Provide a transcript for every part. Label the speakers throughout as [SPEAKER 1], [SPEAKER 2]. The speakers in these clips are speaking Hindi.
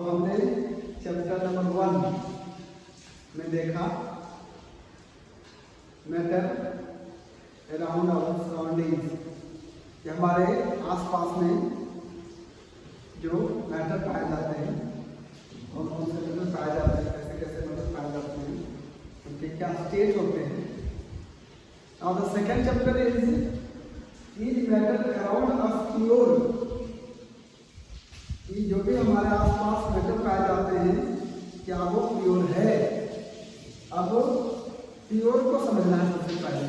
[SPEAKER 1] हमने चैप्टर नंबर 1 में देखा मैटर अराउंड आवर सराउंडिंग्स, कि हमारे आसपास में जो मैटर पाए जाते हैं और कौन से मैटर पाए जाते हैं, कैसे कैसे मैटर पाए जाते हैं, उनके क्या स्टेट होते हैं। Now the second chapter is matter around us pure, कि जो भी हमारे आसपास मैटर पाए जाते हैं क्या वो प्योर है। अब प्योर को समझना है सबसे पहले।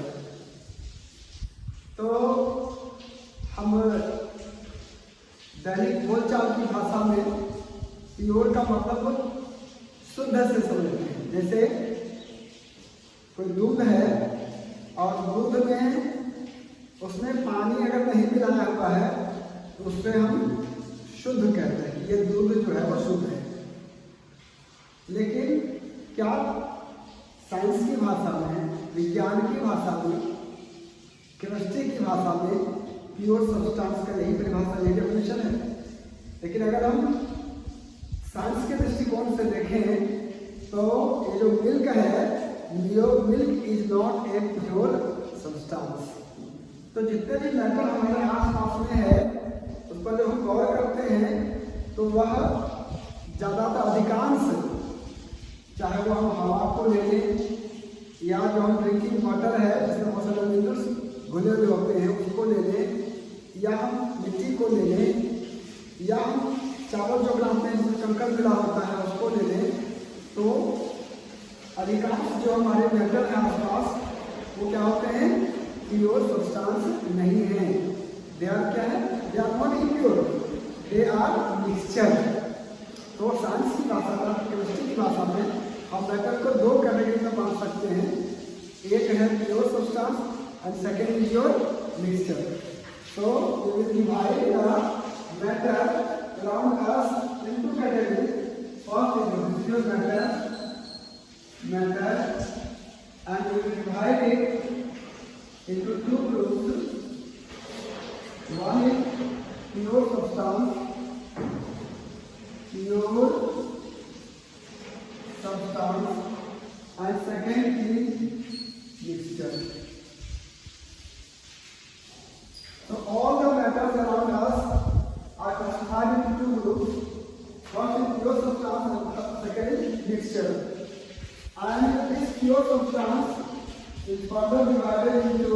[SPEAKER 1] तो हम दैनिक बोलचाल की भाषा में प्योर का मतलब शुद्ध से समझते हैं। जैसे कोई दूध है और दूध में उसमें पानी अगर नहीं मिलाया हुआ है तो उससे हम शुद्ध कहते हैं, ये दूध जो है वो शुद्ध है। लेकिन क्या साइंस की भाषा में, विज्ञान की भाषा में, केमिस्ट्री की भाषा में प्योर सब्सटेंस का यही परिभाषा, यही डेफिनेशन है। लेकिन अगर हम साइंस के दृष्टिकोण से देखें तो ये जो मिल्क है, milk is not a pure substance. तो जितने भी मैटर हमारे आसपास में है उस पर जब हम गौर करते हैं तो वह ज़्यादातर अधिकांश, चाहे वो हम हवा को ले लें या जो हम ड्रिंकिंग वाटर है जिसमें बहुत सारे मिनरल्स घुले हुए होते हैं उसको ले लें, या हम मिट्टी को ले लें, या हम चावल जो बनाते हैं जिसमें कंकड़ मिला होता है उसको ले लें, तो अधिकांश जो हमारे मैटर है आसपास वो क्या होते हैं, प्योर सब्सटेंस नहीं है। दे आर क्या है, they are not impure, they are mixture. तो साइंस की भाषा में, केमिस्ट्री की भाषा में हम मैटर को दो कैटेगरी में बांट सकते हैं। एक है pure substance and second is your mixture. So we will divide the matter around us into category. First is the pure matter and we will divide it into two groups. One is pure substance, and second is mixture. So all the matters around us are classified into two groups. First is pure substance and second is mixture. And this pure substance is further divided into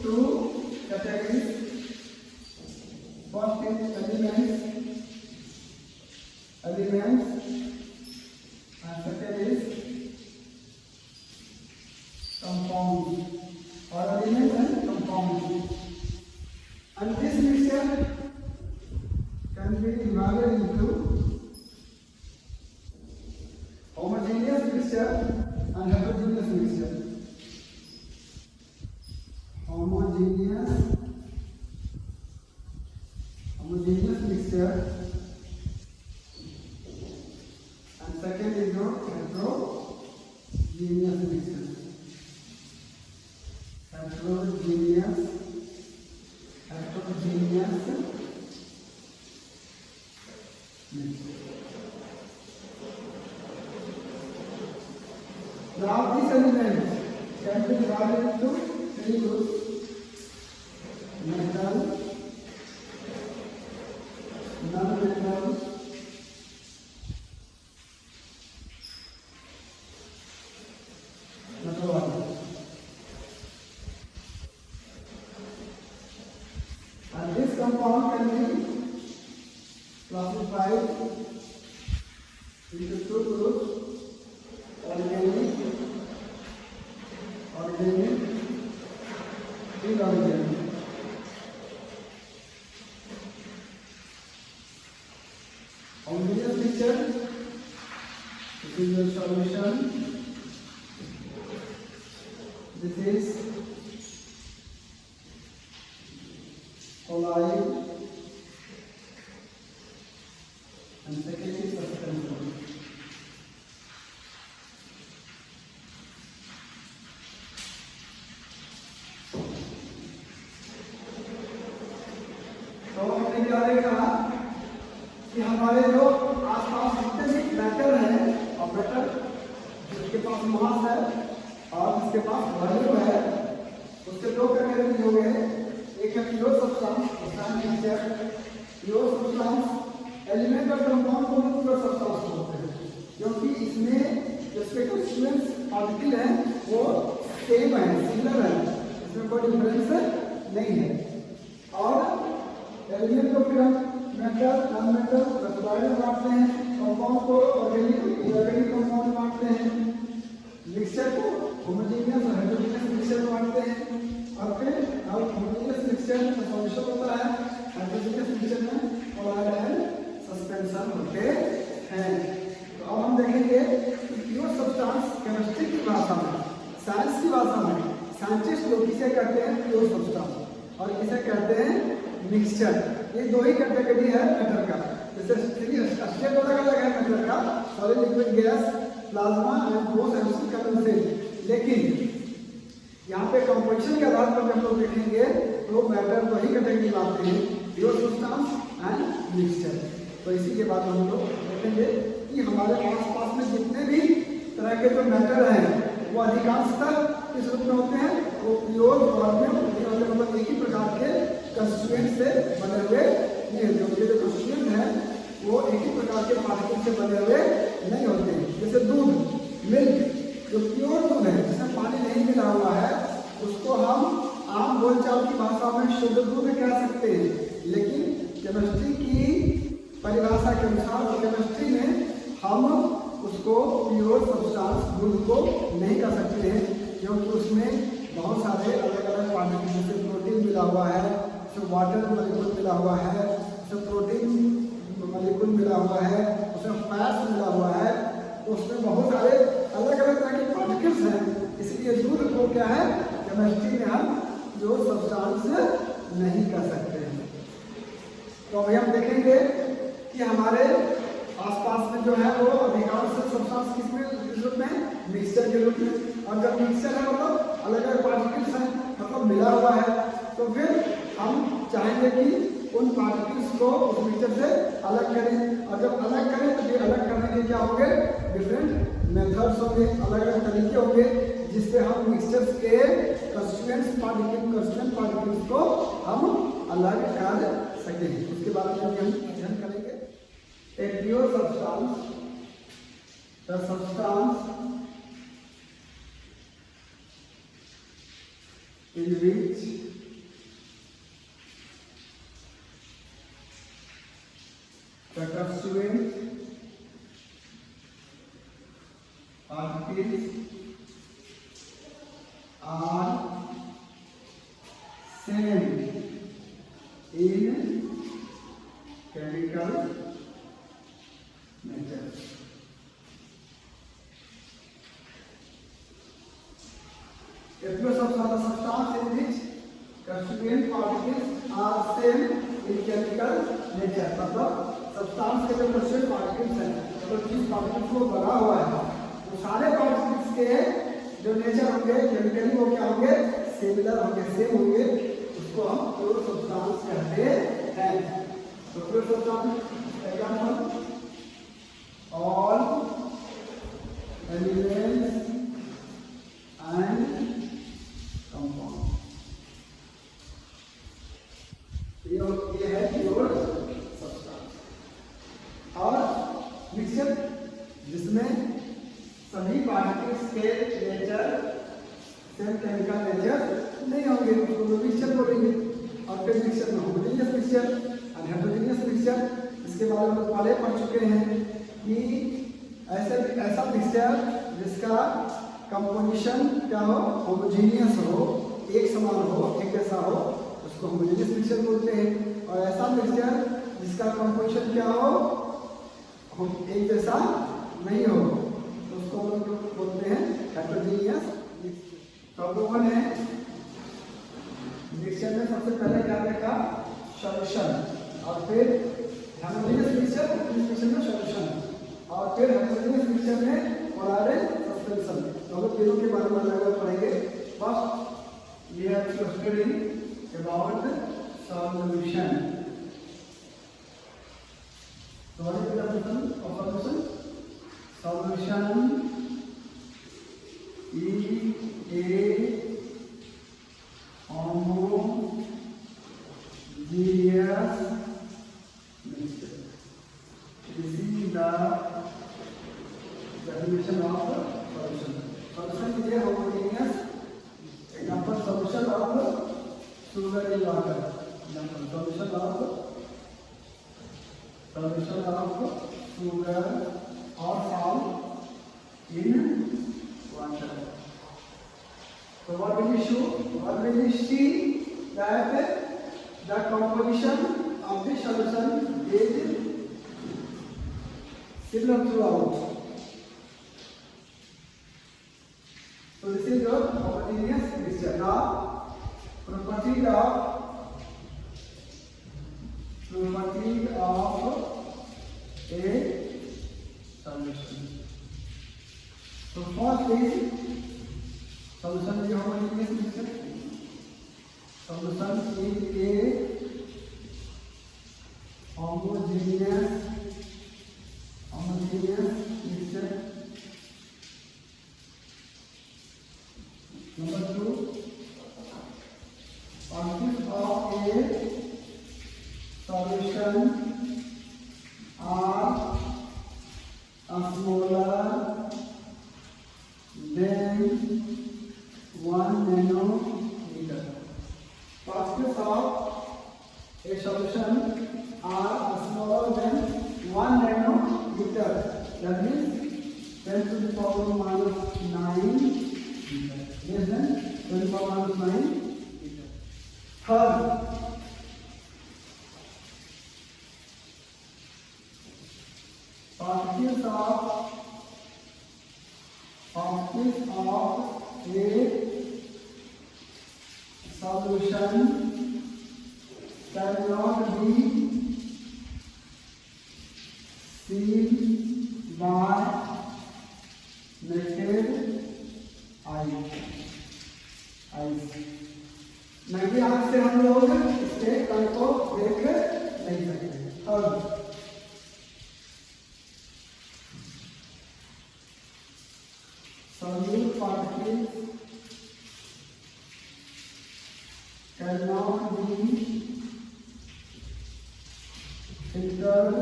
[SPEAKER 1] two categories. First is elements, and second is compounds, or elements and compounds. And this mixture can be divided into homogeneous mixture and heterogeneous mixture. Homogeneous mixture, and second is your heterogeneous mixture. Heterogeneous mixture. Now these elements can be divided into three groups: metal, non-metal, metal. And this compound can be classified into two groups: organic, inorganic. Homogeneous mixture, this is your solution. This is colloid, and second is suspension. तो हमने क्या देखा कि हमारे जो आसपास जितने पास वॉल्यूम है उसके दो कैटेगरी हो गए, एक है pure substance, pure substance element और कंपाउंड को प्योर सब्सटेंस बोलते हैं, क्योंकि इसमें जिसके कंस्टिट्यूएंट्स पार्टिकल हैं वो सेम है, सिमिलर है, इसमें कोई डिफरेंस नहीं है। और एलिमेंट को फिर हम मेटल, नॉन मेटल, रसोई में बांटते हैं, कंपाउंड को ऑर्गेनिक, इनऑर्गेनिक कंपाउंड बांटते हैं, मिक्सचर को होमोजेनियस और हेटेरोजेनियस मिक्सचर में बांटते हैं, और फिर होमोजेनियस मिक्सचर में सॉल्यूशन होता है, हेटेरोजेनियस मिक्सचर में कोलाइड एंड सस्पेंशन होते हैं। तो अब हम देखेंगे कि प्योर सब्सटेंस केमिस्ट्री की भाषा में, साइंस की भाषा में साइंटिस्ट लोग किसे कहते हैं प्योर सब्सटेंस और किसे कहते हैं मिक्सचर। ये दो ही कैटेगरी है मैटर का, जैसे स्टेट अलग-अलग है मैटर का, solid, liquid, gas, plasma and ठोस एंड कंडेंसेट। लेकिन यहाँ पे कंपोजिशन के आधार पर जब लोग देखेंगे तो मैटर दो ही कैटेगरी में आते हैं, प्योर सब्सटेंस एंड मिक्सचर। तो इसी के बाद हम लोग देखेंगे कि हमारे आस-पास में जितने भी तरह के जो मैटर हैं वो अधिकांशतः किस रूप में होते हैं, वो प्योर फॉर्म में, मतलब एक ही प्रकार के कंस्टिट्यूएंट से बने हुए नहीं होते, उनके जो कंस्टिट्यूएंट हैं वो एक ही प्रकार के पार्टिकल से बने हुए नहीं होते। जैसे दूध, मिल्क, जो प्योर दूध है जिसमें पानी नहीं मिला हुआ है उसको हम आम बोलचाल की भाषा में शुद्ध दूध कह सकते हैं, लेकिन केमिस्ट्री की परिभाषा के अनुसार और केमिस्ट्री में हम उसको प्योर सब्सटेंस दूध को नहीं कर सकते हैं, क्योंकि उसमें बहुत सारे अलग अलग पार्टिकल, जैसे प्रोटीन मिला हुआ है, उसमें वाटर मॉलिक्यूल मिला हुआ है, उसमें प्रोटीन मॉलिक्यूल मिला हुआ है, उसमें फैट्स मिला हुआ है, तो उसमें बहुत सारे अलग अलग तरह के पार्टिकल्स हैं। इसलिए दूध को क्या है केमिस्ट्री में हम प्योर सब्सटेंस नहीं कर सकते हैं। तो अभी हम देखेंगे कि हमारे आसपास में जो है वो अधिकांश सब्सटेंस किस रूप में, मिक्सचर के रूप में। और जब मिक्सचर है मतलब अलग अलग पार्टिकल्स हैं, मतलब मिला हुआ है, तो फिर हम चाहेंगे कि उन पार्टिकल्स को उस मिक्सचर से अलग करें, और जब अलग करें तो ये अलग करने के क्या होंगे, डिफरेंट मेथड्स होंगे, अलग अलग तरीके होंगे, जिससे हम मिक्सचर्स के कंस्टिट्यूएंट पार्टिकल्स को हम अलग कर सकें। उसके बारे में हम अध्ययन करेंगे। A pure substance, the substance in which the constituent particles are same in chemical nature. A pure substance in which constituent particles are same in chemical nature, मतलब सब्सटेंस के जो कंस्टिट्यूएंट पार्टिकल्स हैं, मतलब जिस पार्टिकल्स को बना हुआ है वो सारे पार्टिकल्स के जो नेचर होंगे केमिकली वो क्या होंगे, सिमिलर होंगे, सेम होंगे, उसको हम प्योर सब्सटेंस कहते हैं। तो pure substance example, all elements and compounds, ये है प्योर सब्सटेंस। और मिक्सचर जिसमें सभी पार्टिकल्स के नेचर सेम केमिकल नेचर नहीं होंगे, उसको मिक्सचर बोलेंगे। और फिर मिक्सचर में होमोजेनियस मिक्सचर और हेटेरोजेनियस मिक्सचर, इसके बारे में हम पहले पढ़ चुके हैं कि ऐसा मिक्सचर जिसका कंपोजिशन क्या हो, होमोजेनियस हो, एक समान हो, एक जैसा हो, उसको होमोजेनियस मिक्सचर बोलते हैं। और ऐसा मिक्सचर जिसका कंपोजिशन क्या हो, एक जैसा नहीं हो, तो उसको हम लोग बोलते हैं हेटेरोजेनियस मिक्सचर। तो वो वन है मिक्सचर में सबसे पहले क्या देखा, सॉल्यूशन, और फिर होमोजेनियस मिक्सचर में सॉल्यूशन, और फिर हेटेरोजेनियस मिक्सचर में कोलाइड एंड सस्पेंशन। तो हम लोग तीनों के बारे में अलग-अलग पढ़ेंगे। First we have to study about solution. So what is the definition of solution? Solution is a the definition of solution. Solution is a homogeneous example. Solution of sugar in water. Example. Solution of sugar or salt in water. So what will you show? What will you see? That the composition of the solution is similar throughout. So this is your homogeneous mixture. Now property of a solution. So first is solution is homogeneous mixture. Solution is a homogeneous mixture. Number 2, particles of a solution are smaller than 1 nanometer. Particles of a solution are smaller than 1 nanometer. That means 10 to the power minus 9 meter. Less than 10 to the power minus 9 meter. Third, particles of a solution cannot be seen by naked eyes. नंगे आंख से हम लोग इसके कण को देख नहीं सकते. और solute particles cannot be filtered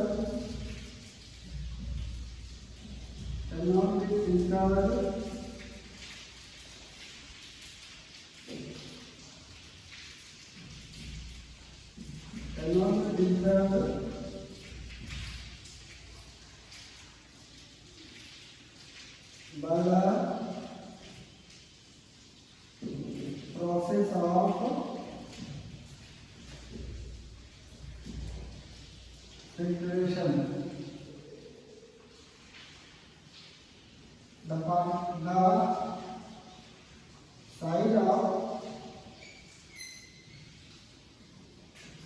[SPEAKER 1] by the process of filtration. The side of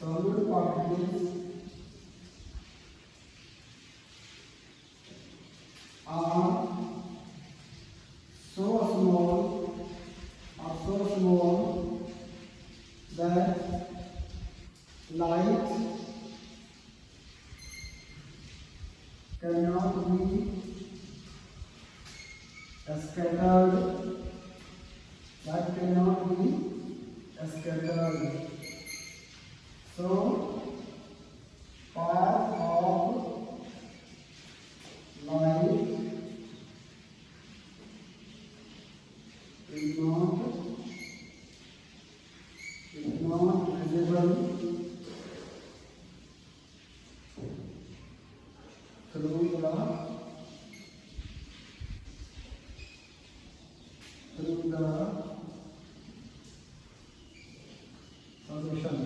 [SPEAKER 1] solute particles are so small that light cannot be scattered. So path of light is not visible through the solution.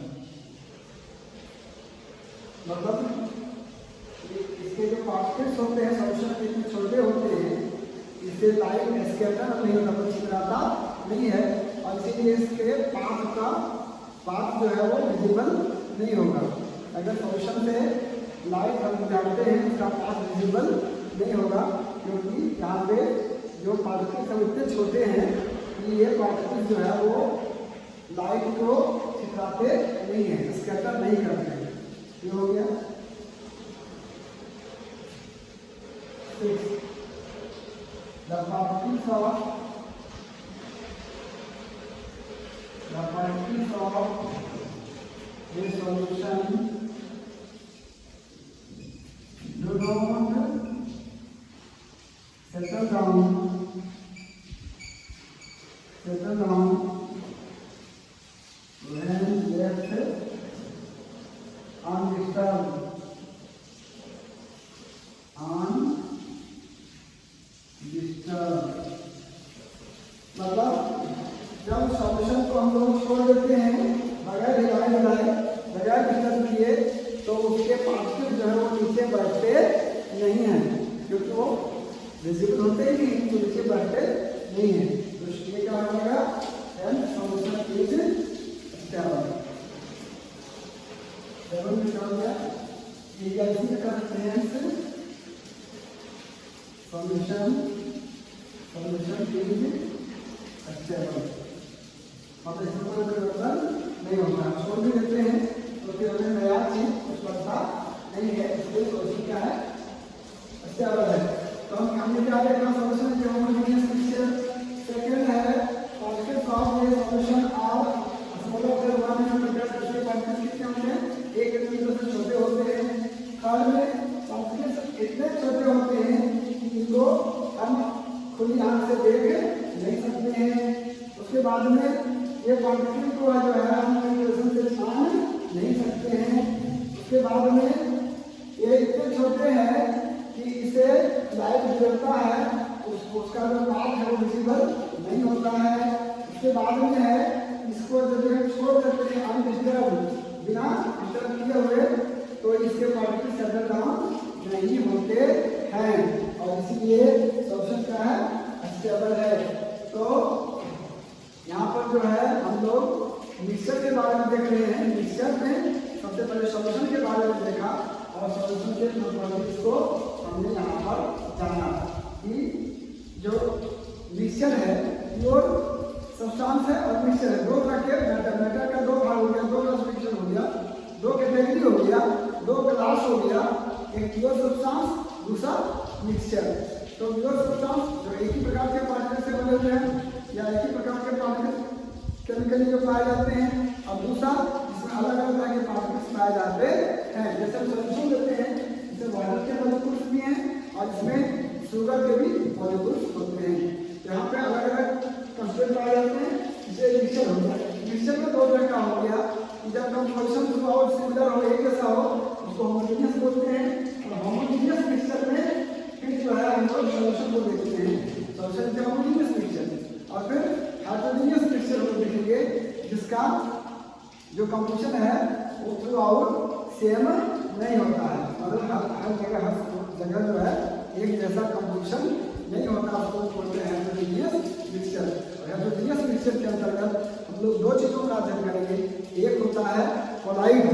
[SPEAKER 1] मतलब इसके जो पार्टिकल्स होते हैं सॉल्यूशन के इतने छोटे होते हैं, इससे लाइट स्कैटर नहीं होता, कुछ छितराता नहीं है, और इसीलिए इसके पाथ जो है वो विजिबल नहीं होगा. अगर सॉल्यूशन से लाइट हम डालते हैं उसका पाथ विजिबल नहीं होगा, क्योंकि यहाँ पे जो पार्टिकल्स हैं इतने छोटे हैं कि ये पार्टिकल्स जो है वो लाइट को छितराते नहीं है, स्कैटर नहीं करते हैं. ये हो गया. 6. The particles of a solution do not down when left undisturbed, मतलब जब सॉल्यूशन को हम लोग छोड़ देते हैं बगैर हिलाए बगैर डिस्टर्ब किए, तो उसके पार्टिकल जो है वो नीचे बैठते नहीं हैं, क्योंकि वो विजिबल होते ही नहीं, तो नीचे बैठते नहीं हैं। तो ये क्या बनेगा, सॉल्यूशन इज स्टेबल। स्टेबल में क्या हो गया, इसी का सेंस सॉल्यूशन इज स्टेबल, मतलब इसमें कोई परिवर्तन नहीं होता। छोड़ भी देते हैं तो फिर हमें नया चीज कुछ बनता नहीं है, इसलिए सॉल्यूशन क्या है, स्टेबल है। तो हमने क्या देखा, सॉल्यूशन जो होमोजेनियस मिक्सचर। सेकंड है पार्टिकल्स ऑफ ये solution are smaller than 1 metre, इसके पार्टिकल्स कितने होते हैं, 1 मीटर से छोटे होते हैं। थर्ड में पार्टिकल्स इतने छोटे होते हैं कि इनको हम खुली आंख से देख नहीं सकते हैं। उसके बाद में ये पार्टिकल को जो है हम कैलकुलेशन से छान नहीं सकते हैं। उसके बाद में ये इतने छोटे हैं कि इसे लाइट गुजरता है, उसका जो पाथ है वो विजिबल नहीं होता है। उसके बाद में है इसको जब हम छोड़ देते हैं अनडिस्टर्ब, बिना डिस्टर्ब किए हुए, तो इसके पार्टिकल सेटल डाउन नहीं होते हैं, और इसीलिए सॉल्यूशन क्या है, स्टेबल है। तो यहाँ पर जो है हम लोग मिक्सचर के बारे में देख रहे हैं। मिक्सचर में सबसे पहले सॉल्यूशन के बारे में देखा, और सॉल्यूशन के प्रॉपर्टीज को हमने यहाँ पर जाना कि जो मिक्सचर है प्योर सब्सटेंस है और मिक्सचर है, दो तरह के मैटर का दो भाग हो गया, दो क्लासिफिकेशन हो गया, दो कैटेगरी हो गया, दो क्लास हो गया, एक प्योर सब्सटेंस, दूसरा मिक्सचर। तो प्योर सब्सटेंस जो एक ही प्रकार के पार्टिकल से बने हुए हैं या एक ही प्रकार के पार्टिकल केमिकली जो पाए जाते हैं, और दूसरा जिसमें अलग अलग तरह के पार्टिकल्स पाए जाते हैं। जैसे हम सॉल्यूशन लेते हैं, इसमें वाटर के मॉलिक्यूल्स भी हैं और इसमें शुगर के भी मॉलिक्यूल्स होते हैं। यहाँ पे अलग अलग कंस्टेंट पाए जाते हैं, जिसे मिक्सचर होता है। मिक्सचर में दो तरह का हो गया, जब कंपोजिशन और सिमिलर हो, एक जैसा हो, उसको होमोजेनियस बोलते हैं। और होमोजेनियस मिक्सचर में फिर जो है हम लोग सॉल्यूशन को देखते हैं, सॉल्यूशन के होमोजेनियस मिक्सचर, और फिर हेटेरोजेनियस मिक्सचर को देखेंगे, जिसका जो कंपोजिशन है वो थ्रू आउट सेम नहीं होता है, मतलब हर जगह जो है एक जैसा कंपोजिशन नहीं होता, उसको बोलते हैं हेटेरोजेनियस मिक्सचर। हेटेरोजेनियस मिक्सचर के अंतर्गत हम लोग दो चीजों का अध्ययन करेंगे, एक होता है कोलाइड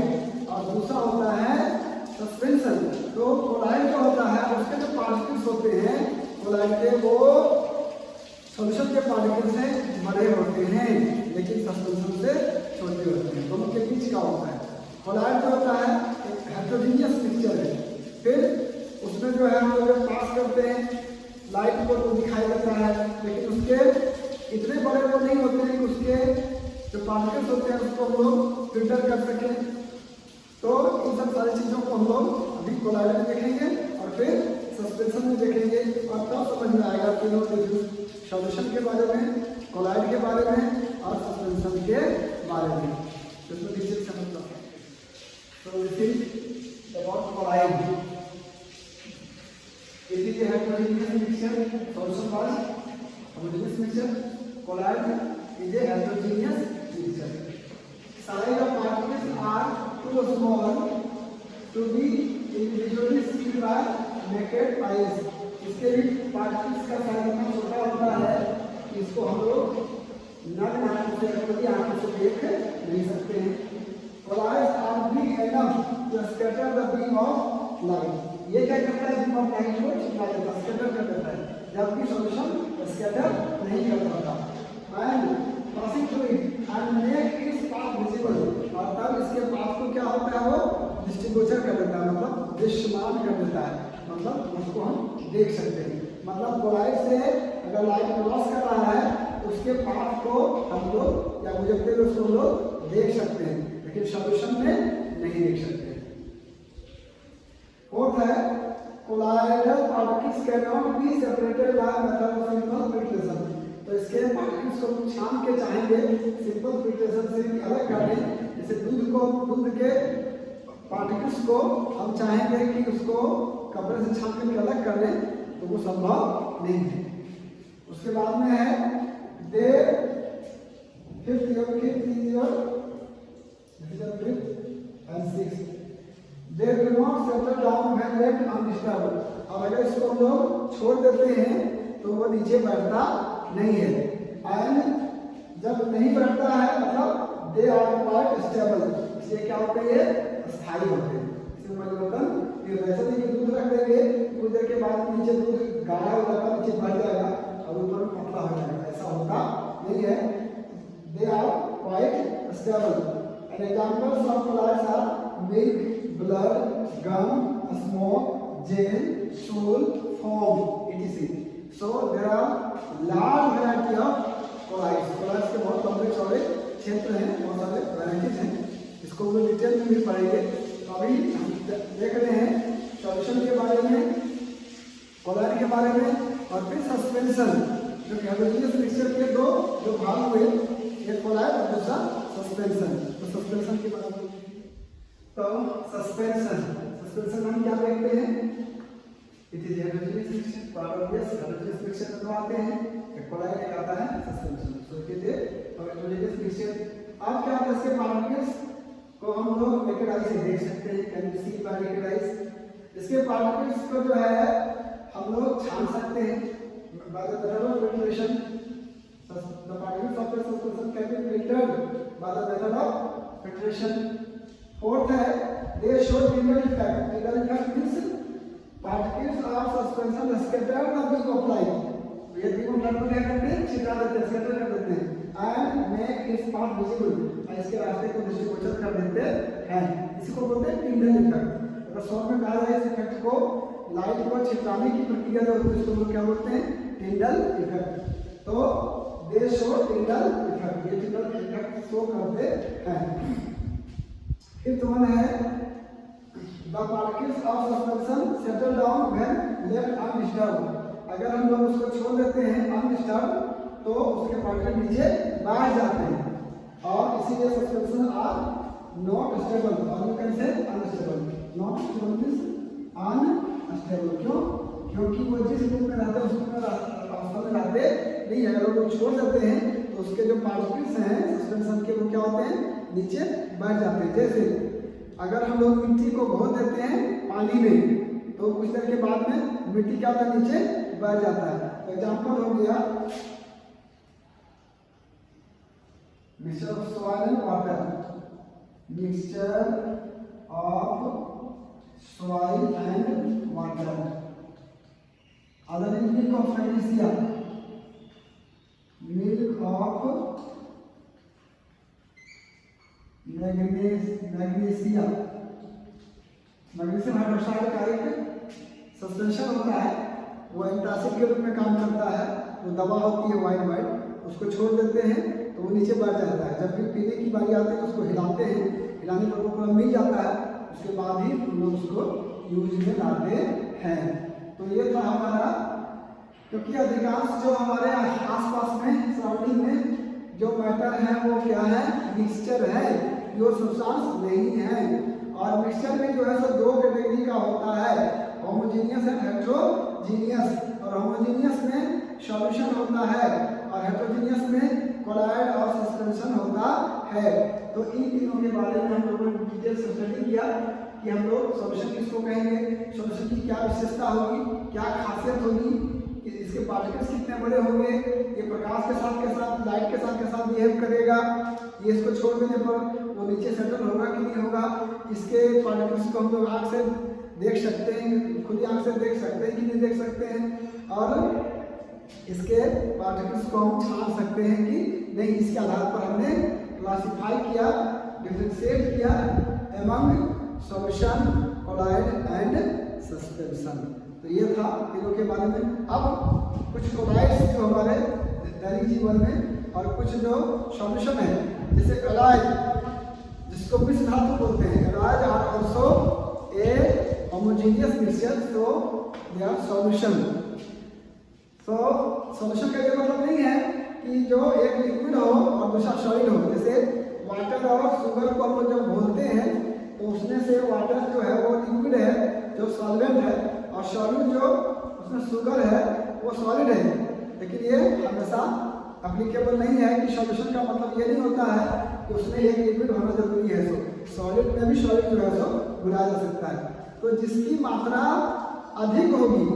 [SPEAKER 1] और दूसरा होता है सस्पेंशन। तो कोलाइड जो होता है उसके जो पार्टिकल्स होते हैं कोलाइड के, वो सॉल्यूशन के पार्टिकल से बड़े होते हैं, लेकिन सस्पेंशन से छोटे होते हैं, दोनों के बीच का होता है। कोलाइड जो होता है एक हेटेरोजेनियस मिक्सचर है, फिर उसमें जो है हम लोग पास करते हैं लाइट को तो दिखाई देता है, लेकिन उसके इतने बड़े वो नहीं होते हैं कि उसके जो पार्टिकल्स होते हैं उसको हम लोग फिल्टर कर सकें। तो इन सब सारी चीज़ों को हम लोग अभी कोलाइड में देखेंगे और फिर सस्पेंशन में देखेंगे, और तब समझ में आएगा तीनों सॉल्यूशन के बारे में, कोलाइड के बारे में और सस्पेंशन के बारे में। तो इसमें डिटेल समझ लो। तो this is about colloid. It is a heterogeneous mixture. Solution was homogeneous mixture. Colloid is a heterogeneous mixture. Size of particles are too small to be individually seen by naked eyes. इसके भी पार्टिकल्स का साइज इतना छोटा होता है कि इसको हम लोग नग्न आंखों से खुली आंखों से देख नहीं सकते हैं। Colloids are big enough to scatter the beam of light. ये क्या करता है, बीम ऑफ लाइट को छिपा देता है, स्कैटर कर देता है, जबकि सॉल्यूशन स्कैटर नहीं कर पाता। And passing through it and make its path visible, और तब इसके पाथ को क्या होता है, वो डिस्ट्रीब्यूशन कर देता है, मतलब दृश्यमान कर देता है, मतलब उसको हम देख सकते हैं। मतलब कोलाइड से अगर लाइट क्रॉस कर रहा है तो उसके पाथ को हम लोग या गुजरते हुए उसको हम लोग देख सकते हैं, लेकिन सॉल्यूशन में नहीं देख सकते। फोर्थ है colloidal particles can not be separated by method of simple filtration. तो इसके पार्टिकल्स को छान के चाहेंगे सिंपल फिल्ट्रेशन से अलग करने, जैसे दूध के पार्टिकल्स को हम चाहेंगे कि उसको कपड़े से छान करके अलग कर लें, तो वो संभव नहीं है। उसके बाद में है they fifth and sixth they do not settle down when left undisturbed. और अगर इसको हम लोग छोड़ देते हैं तो वो नीचे बैठता नहीं है। एंड जब नहीं बैठता है मतलब दे आर क्वाइट स्टेबल, इसलिए क्या होते हैं, स्थायी होते हैं। इसमें परिवर्तन ये वैसे नहीं कि दूध रख देंगे कुछ देर के बाद नीचे दूध गाढ़ा हो जाएगा, नीचे बढ़ जाएगा और ऊपर में पतला हो जाएगा, ऐसा होता नहीं है। They are quite stable. An examples of colloids are milk, blood, gum, smoke, gel, stool, foam, etc. So there are large variety of colloids. Colloids के बहुत लंबे चौड़े क्षेत्र हैं, बहुत सारे वैरायटीज हैं, इसको हम डिटेल में भी पढ़ेंगे। तो अभी देख रहे हैं सॉल्यूशन के बारे में, कोलाइड के बारे में, और फिर सस्पेंशन जो कि होमोजेनियस मिक्सचर के दो जो भाग हुए, एक कोलाइड और दूसरा सस्पेंशन। तो सस्पेंशन के बारे में, तो सस्पेंशन हम क्या देखते हैं, इट इज हेटेरोजेनियस मिक्सचर, पारगम्यस हेटेरोजेनियस मिक्सचर बनवाते हैं, एक कोलाइड एक आता है suspension. So it is heterogeneous mixture. अब क्या होता है, इसके पार्टिकल्स को हम लोग नेकेड आई से देख सकते हैं, can be seen by naked eyes. इसके पार्टिकल्स को जो है हम लोग छान सकते हैं by the method of filtration. The particles of the suspension can be filtered by the method of filtration. Fourth है they show Tyndall effect. Tyndall effect means particles of suspension scattered on the of light. ये तीनों को क्या करते हैं, छिटा देते हैं, स्कैटर कर देते हैं, and make its path visible, और इसके रास्ते को दृष्टिगोचर कर देते हैं। इसको बोलते हैं टिंडल इफेक्ट। अगर शॉर्ट में कहा जाए इस इफेक्ट को, लाइट को छिटाने की प्रक्रिया जो होती है उसको लोग क्या बोलते हैं, टिंडल इफेक्ट। तो दे शो टिंडल इफेक्ट, ये टिंडल इफेक्ट शो करते हैं। फिफ्थ वन है the particles of suspension settle down when left undisturbed. अगर हम लोग उसको छोड़ देते हैं अनडिस्टर्ब्ड तो उसके पार्टिकल नीचे बैठ जाते हैं, और इसीलिए सस्पेंशन आर नॉट स्टेबल, और you can say unstable. Not stable means unstable. क्यों? क्योंकि वो जिस रूप में रहते हैं उस रूप में अवस्था में रहते नहीं। अगर वो लोग छोड़ देते हैं तो उसके जो पार्टिकल्स हैं सस्पेंशन के, वो क्या होते हैं, नीचे बैठ जाते हैं। जैसे अगर हम लोग मिट्टी को घोल देते हैं पानी में तो कुछ देर के बाद में मिट्टी क्या होता है, नीचे बैठ जाता है। तो एग्जाम्पल हो गया mixture of soil and water, mixture of soil and water. Other is milk of magnesia, milk of magnesia. Magnesium hydroxide का एक सस्पेंशन होता है, वो एंटासिड के रूप में काम करता है, वो दवा होती है वाइट, उसको छोड़ देते हैं तो वो नीचे बैठ जाता है। जब भी पीने की बारी आती है तो उसको हिलाते हैं, हिलाने पर वो पूरा मिल जाता है, उसके बाद ही हम लोग उसको यूज में लाते हैं। तो ये था हमारा, क्योंकि अधिकांश जो हमारे आसपास में सराउंडिंग में जो मैटर है वो क्या है, मिक्सचर है, प्योर सब्सटेंस नहीं है। और मिक्सचर में जो है सो दो कैटेगरी का होता है, होमोजेनियस एंड हेटेरोजेनियस। और होमोजेनियस में सॉल्यूशन होता है और हेटेरोजेनियस में कोलाइड और सस्पेंशन होता है। तो इन तीनों के बारे में हम लोगों ने डिटेल से स्टडी किया कि हम लोग सॉल्यूशन किसको कहेंगे, सॉल्यूशन की क्या विशेषता होगी, क्या खासियत होगी, इसके पार्टिकल्स कितने बड़े होंगे, ये प्रकाश के साथ लाइट के साथ बिहेव करेगा, ये इसको छोड़ देने पर वो नीचे सेटल होगा कि नहीं होगा, इसके पार्टिकल्स को हम लोग आँख से देख सकते हैं, खुली आँख से देख सकते हैं कि नहीं देख सकते हैं, और इसके पार्टिकल्स को हम छान सकते हैं कि नहीं। इसके आधार पर हमने क्लासिफाई किया, डिफरेंशिएट किया among solution, colloid and suspension. तो ये था तीनों के बारे में। अब कुछ कोलाइड्स जो हमारे दैनिक जीवन में और कुछ जो सॉल्यूशन है, जैसे एलाइड जिसको विष धातु बोलते हैं, alloys are also a homogeneous mixture so they are solution. So solution का ये मतलब नहीं है कि जो एक लिक्विड हो और दूसरा सॉलिड हो। जैसे वाटर और शुगर को हम लोग जब घोलते हैं तो उसमें से वाटर जो है वो लिक्विड है जो सॉल्वेंट है, और सॉल्यूट जो उसमें शुगर है वो सॉलिड है। लेकिन ये हमेशा एप्लीकेबल नहीं है कि सॉल्यूशन का मतलब ये नहीं होता है कि उसमें एक लिक्विड होना जरूरी है। सो सॉलिड में भी सॉलिड जो है सो घुलाया जा सकता है। तो जिसकी मात्रा अधिक होगी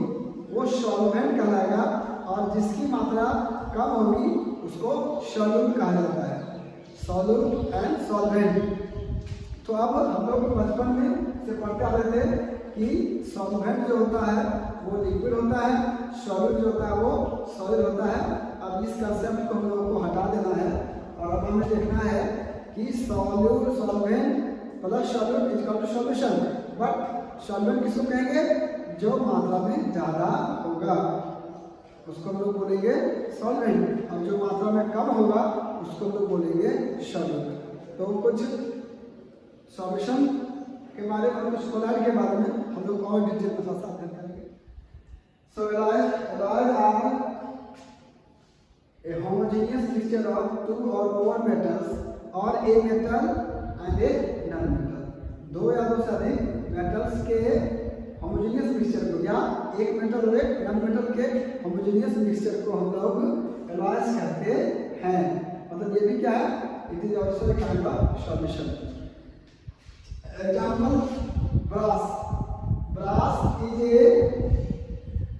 [SPEAKER 1] वो सॉल्वेंट कहलाएगा, और जिसकी मात्रा कम होगी उसको सॉल्यूट कहा जाता है। Solute and solvent. तो अब हम लोग बचपन में से पढ़ते आ रहे थे कि सॉल्वेंट जो होता है वो लिक्विड होता है, सॉल्यूट जो होता है वो सॉलिड होता है। अब इस कंसेप्ट को हम लोगों को हटा देना है और अब हमें देखना है कि solute solvent plus solute is equal to solution. But solvent किसको कहेंगे? जो मात्रा में ज़्यादा होगा उसको हम लोग बोलेंगे सॉल्वेंट, और जो मात्रा में कम होगा उसको हम लोग बोलेंगे सॉल्यूट। तो कुछ सॉल्यूशन के बारे में, कुछ कोलाइड के बारे में हम लोग और डिटेल में थोड़ा सा अध्ययन करेंगे। So alloys are a homogeneous mixture of two or more metals or a metal and a non metal. दो या दो से अधिक मेटल्स के होमोजेनियस मिक्सचर को, या एक मेटल और एक नॉन मेटल के होमोजेनियस मिक्सचर को हम लोग एलॉयज कहते हैं। मतलब ये भी क्या है? It is also a kind of solution. Example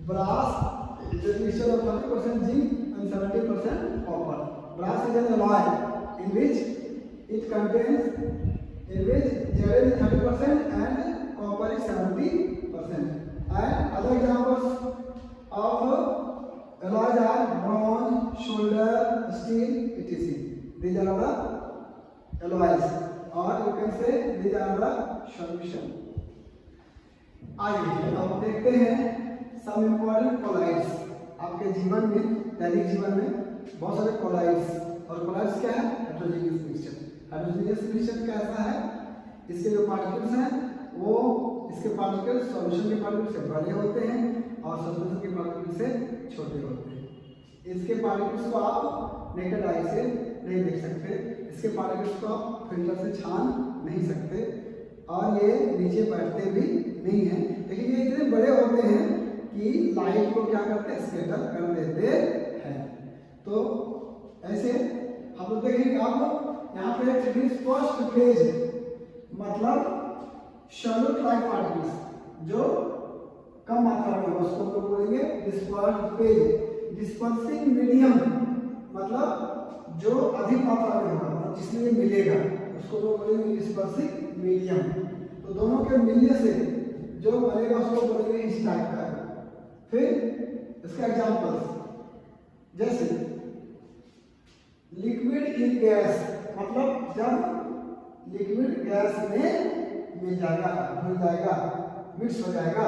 [SPEAKER 1] brass is a mixture of 30% zinc and 70% copper. Brass is an alloy in which it contains, in which Zn is 30% and copper is 70%. And other examples of alloys are bronze, solder, steel, etc. These are the alloys, or you can say these are the solution. आइए अब देखते हैं सम इम्पोर्टेंट कोलाइड्स। आपके जीवन में, दैनिक जीवन में बहुत सारे कोलाइड्स, और कोलाइड्स क्या है? Heterogeneous mixture. हेटेरोजेनियस मिक्सचर कैसा है? इसके जो पार्टिकल्स हैं वो, इसके पार्टिकल्स सॉल्यूशन के पार्टिकल से बड़े होते हैं और सॉल्यूशन के पार्टिकल से छोटे होते हैं। इसके पार्टिकल्स को आप नेकेड आई से नहीं देख सकते, इसके पार्टिकल्स को आप फिल्टर से छान नहीं सकते, और ये नीचे बैठते भी नहीं हैं। लेकिन ये इतने बड़े होते हैं कि लाइट को क्या करते हैं? स्कैटर कर देते हैं। तो ऐसे हम लोग देखेंगे। अब यहाँ पे डिस्पर्स्ड फेज मतलब सॉल्यूट लाइक पार्टिकल्स जो कम मात्रा में हो उसको तो बोलेंगे डिस्पर्स्ड फेज। डिस्पर्सिंग मीडियम मतलब जो अधिक मात्रा में होगा, मतलब जिसमें ये मिलेगा उसको तो बोलेंगे डिस्पर्सिंग मीडियम। तो दोनों के मिलने से जो बनेगा उसको बोलेंगे इस टाइप का। फिर इसका एग्जांपल्स जैसे लिक्विड इन गैस, मतलब जब लिक्विड गैस में मिल जाएगा, घुल जाएगा, मिक्स हो जाएगा,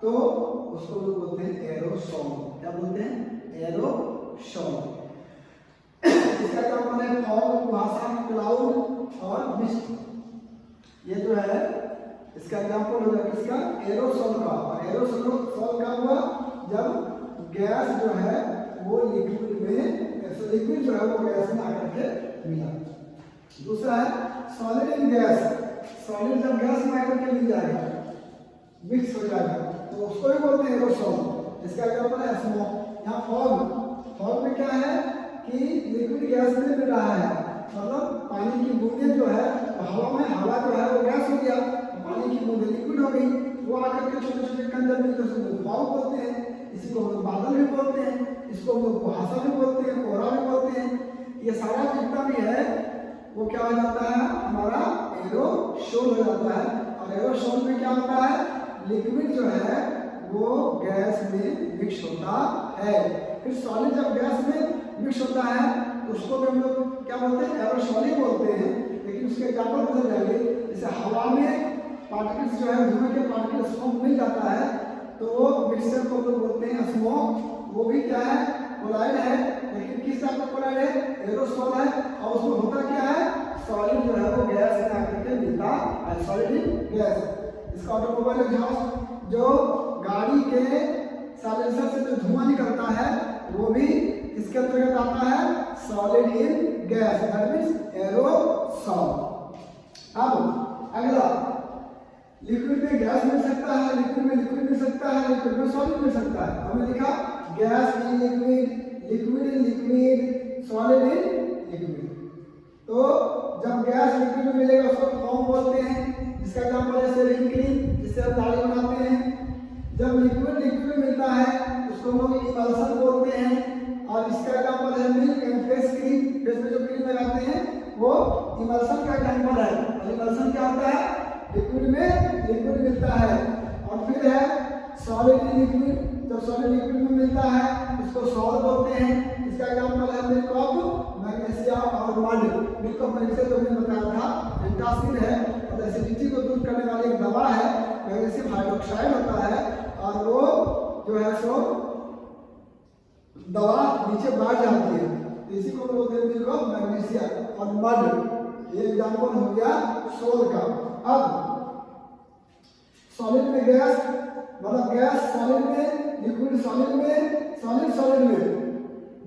[SPEAKER 1] तो उसको लोग बोलते हैं एरोसोल। क्या बोलते हैं? एरोसोल। इसका एग्जांपल है फॉग, कुहासा, क्लाउड और मिस्ट। ये जो है इसका एग्जांपल होगा किसका? एरोसोल का। और एरोसोल का हुआ जब गैस जो है वो लिक्विड में, लिक्विड जो है वो गैस में आकर के मिला। दूसरा है सॉलिड इन गैस। सॉलिड जब गैस में आकर के मिल जाएगा, मिक्स हो जाएगा, तो उसको भी बोलते हैं एरोसोल। इसका एग्जांपल है स्मोक। यहाँ फॉग में क्या है कि लिक्विड गैस में मिल रहा है, मतलब पानी की बूंदें जो है हवा में, हवा जो है वो गैस हो गया, पानी की बूंदें लिक्विड हो गई, वो आकर के छोटे छोटे कंजर मिलकर उसको फॉग बोलते हैं। इसी को हम लोग बादल भी बोलते हैं, इसको हम लोग कुहासा भी बोलते हैं, कोहरा भी बोलते हैं। ये सारा जितना भी है वो क्या हो जाता है? हमारा एरोसोल हो जाता है। और एरोसोल में क्या होता है? लिक्विड जो है वो गैस में मिक्स होता है। फिर सॉलिड जब गैस में मिक्स होता है तो उसको भी हम लोग क्या बोलते हैं? एरोसोल ही बोलते हैं। लेकिन उसके एग्जाम्पल बदल जाएंगे। जैसे हवा में पार्टिकल्स जो है, धुएं के पार्टिकल स्मोक मिल जाता है, तो वो मिक्सचर को लोग बोलते हैं स्मोक। वो भी क्या है? कोलाइड है, लेकिन किस टाइप का कोलाइड है? एरोसोल है। और उसमें होता क्या है? सॉलिड जो है वो गैस में आकर के मिलता है, सॉलिड इन गैस। इसका ऑटोमोबाइल एग्जॉस्ट जो गाड़ी के साइलेंसर से जो धुआं निकलता है वो भी इसके अंतर्गत आता है, solid in gas, that means aerosol. अब अगला, लिक्विड में गैस मिल सकता है, लिक्विड में लिक्विड मिल सकता है, लिक्विड में सॉलिड मिल सकता है। हमने लिखा gas in liquid, liquid in liquid, solid in liquid. तो जब गैस लिक्विड में मिलेगा उसको फॉर्म बोलते हैं, जिसका एग्जांपल है सेविंग क्रीम, जिससे हम दाढ़ी बनाते हैं। जब लिक्विड लिक्विड में मिलता है उसको हम लोग इमल्सन बोलते हैं, और इसका एग्जांपल है milk and face cream, face में जो क्रीम लगाते हैं वो इमल्सन का एग्जांपल है। और इमल्सन क्या होता है, लिक्विड में लिक्विड मिलता है। और फिर है सॉलिड इन लिक्विड, जब सॉलिड लिक्विड में मिलता है उसको सॉल्ट बोलते हैं, इसका एग्जांपल है मिल्क ऑफ मैग्नीशिया और मड। मिल्क ऑफ मैग्नीशिया जो मैंने बताया था एंटासिड है, और एसिडिटी को दूर करने वाली एक दवा है, मैग्नीशियम हाइड्रोक्साइड होता है, और वो जो है सो दवा नीचे बढ़ जाती है, तो इसी को बोलते हैं मिल्क ऑफ मैग्नीशिया और मड। ये एग्जांपल हो गया सोल का। अब सॉलिड में गैस, मतलब गैस सॉलिड में, लिक्विड सॉलिड में, सॉलिड सॉलिड में,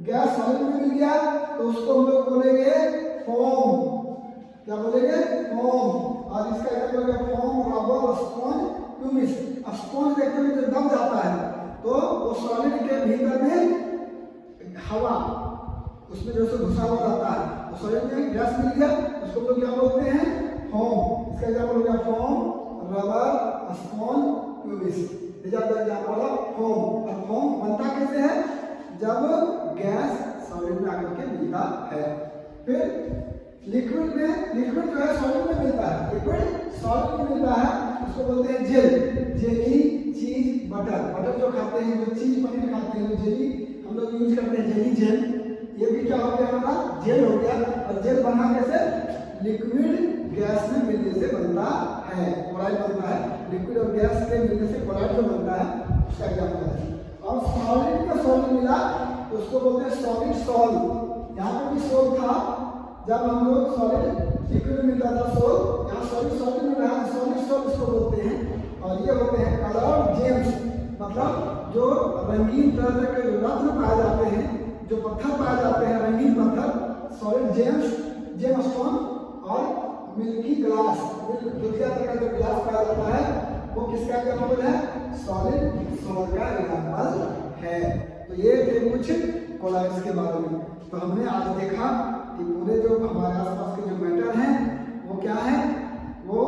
[SPEAKER 1] गैस सॉलिड में मिल गया तो उसको हम लोग बोलेंगे फोम। क्या बोलेंगे, फोम। और इसका क्या बोलेंगे, फोम, रबर, स्पॉन्ज, ट्यूबिस। स्पॉन्ज देखते हुए जो दब जाता है तो वो सॉलिड के भीतर में हवा उसमें जो से घुसा हुआ रहता है, तो सॉलिड में गैस मिल गया उसको लोग क्या बोलते हैं, फोम। इसका एग्जांपल हो गया फोम, रबर, स्पॉन्ज, ट्यूबिस। Example of foam. और फोम बनता कैसे है, जब गैस सॉलिड में आकर के मिलता है। फिर लिक्विड में, लिक्विड जो है सॉलिड में मिलता है, लिक्विड सॉलिड में मिलता है, उसको बोलते हैं जेल। जेली, चीज, बटर। बटर जो खाते हैं, जो चीज पनीर खाते हैं, जेली हम लोग यूज करते हैं, जेली जेल। ये भी क्या हो गया हमारा, जेल हो गया। और जेल बना कैसे, लिक्विड गैस में मिलने से बनता है, कोलाइड बनता है। लिक्विड और गैस के मिलने से कोलाइड जो बनता है उसका एग्जांपल है। और सॉलिड का सॉलिड मिला तो उसको बोलते हैं सॉलिड सॉल। यहाँ पे भी सोल था, जब हम लोग सॉलिड लिक्विड में मिलता था सोल, यहाँ सॉलिड सॉलिड में रहा, सॉलिड सोल इसको बोलते हैं। और ये होते हैं कलर जेम्स, मतलब जो रंगीन तरह के जो रत्न पाए जाते हैं, जो पत्थर पाए जाते हैं, रंगीन पत्थर, सॉलिड जेम्स, जेम स्टोन। और मिल्की ग्लास, दुधिया तरह का जो ग्लास पाया जाता है वो किसका एग्जांपल है, सॉलिड सोल का एग्जांपल है। तो ये थे कुछ कोलाइड्स के बारे में। तो हमने आज देखा कि पूरे जो हमारे आसपास के जो मैटर हैं वो क्या है, वो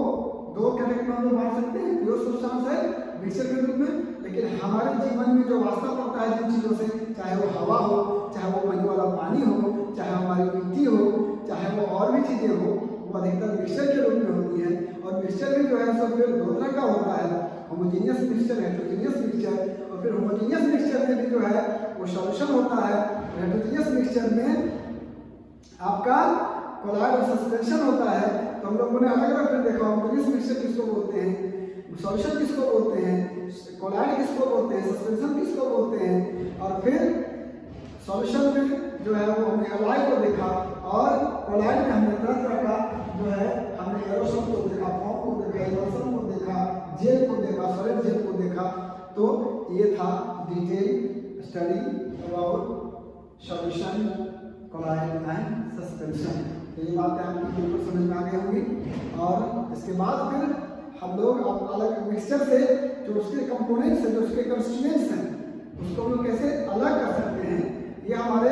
[SPEAKER 1] दो कैटेगरी में हम लोग बांट सकते हैं, प्योर सब्सटेंस है, मिक्सचर के रूप में। लेकिन हमारे जीवन में जो वास्ता पड़ता है जिन चीज़ों से, चाहे वो हवा हो, चाहे वो बहने वाला पानी हो, चाहे हमारी मिट्टी हो, चाहे वो और भी चीज़ें हो, वो अधिकतर मिक्सचर के रूप में होती है। और मिक्सचर भी जो है सब फिर दो तरह का होता है, होमोजेनियस मिक्सचर, हेटेरोजेनियस मिक्सचर। और फिर होमोजेनियस मिक्सचर में भी जो है वो सॉल्यूशन होता है। हेटेरोजेनियस मिक्सचर में आपका कोलाइड और सस्पेंशन होता है। तो हम लोगों ने अलग अलग फिर देखा, होमोजेनियस मिक्सचर किसको बोलते हैं, सॉल्यूशन किसको बोलते हैं, कोलाइड किसको बोलते हैं, सस्पेंशन किसको बोलते हैं। और फिर सॉल्यूशन में जो है वो हमने एलॉय को देखा, और कोलाइड में हमने तरह तरह का जो है हमने एरोसोल को देखा, फॉर्म को देखा, इमल्सन को देखा, जेल को देखा, सॉलिड जेल को देखा। तो ये था detail study about solution, colloid and suspension. तो ये बातें आपकी बिल्कुल समझ में आ गई होंगी। और इसके बाद फिर हम लोग अलग मिक्सचर से जो उसके कंपोनेंट्स हैं, जो उसके कंस्टिट्यूएंट्स हैं, उसको हम लोग कैसे अलग कर सकते हैं, ये हमारे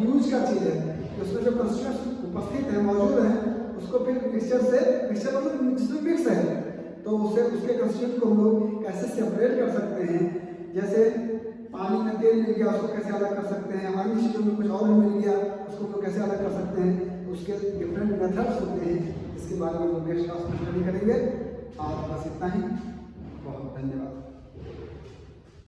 [SPEAKER 1] यूज का चीज़ है। उसमें जो कंस्टिट्यूएंट्स उपस्थित हैं, मौजूद हैं, उसको फिर मिक्सचर से, मिक्सचर मतलब जिसमें मिक्स है, तो उससे उसके कंस्टिट्यूएंट को हम लोग कैसे सेपरेट कर सकते हैं। जैसे पानी में तेल मिल गया, उसको कैसे अलग कर सकते हैं, हमारी चीज़ों में कुछ और भी मिल गया, उसको हम लोग कैसे अलग कर सकते हैं। उसके डिफरेंट मेथड्स होते हैं, इसके बारे में हम लोग नेक्स्ट क्लास में स्टडी करेंगे। आज बस इतना ही, बहुत धन्यवाद।